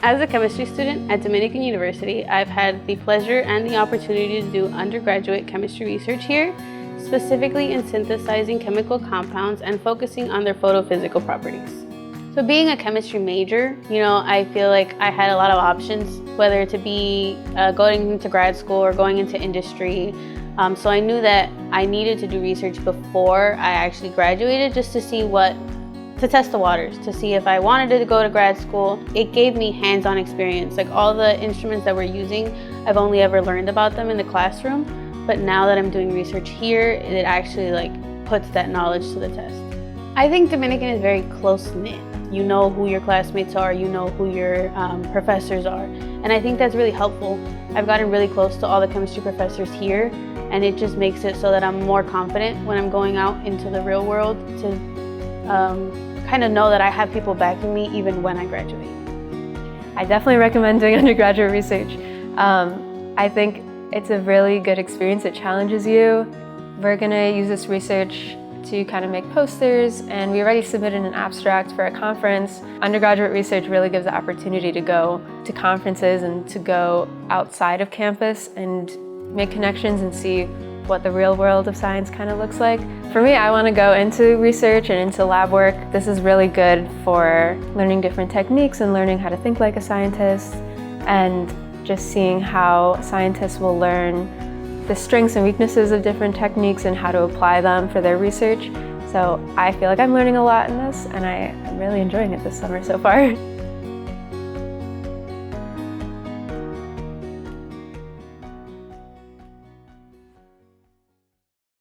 As a chemistry student at Dominican University, I've had the pleasure and the opportunity to do undergraduate chemistry research here, specifically in synthesizing chemical compounds and focusing on their photophysical properties. So being a chemistry major, I feel like I had a lot of options, whether to be going into grad school or going into industry. So I knew that I needed to do research before I actually graduated, just to test the waters, to see if I wanted to go to grad school. It gave me hands-on experience. Like all the instruments that we're using, I've only ever learned about them in the classroom. But now that I'm doing research here, it actually puts that knowledge to the test. I think Dominican is very close-knit. You know who your classmates are, you know who your professors are. And I think that's really helpful. I've gotten really close to all the chemistry professors here, and it just makes it so that I'm more confident when I'm going out into the real world to kind of know that I have people backing me even when I graduate. I definitely recommend doing undergraduate research. I think it's a really good experience. It challenges you. We're going to use this research to kind of make posters, and we already submitted an abstract for a conference. Undergraduate research really gives the opportunity to go to conferences and to go outside of campus and make connections and see what the real world of science kind of looks like. For me, I want to go into research and into lab work. This is really good for learning different techniques and learning how to think like a scientist, and just seeing how scientists will learn the strengths and weaknesses of different techniques and how to apply them for their research. So I feel like I'm learning a lot in this, and I'm really enjoying it this summer so far.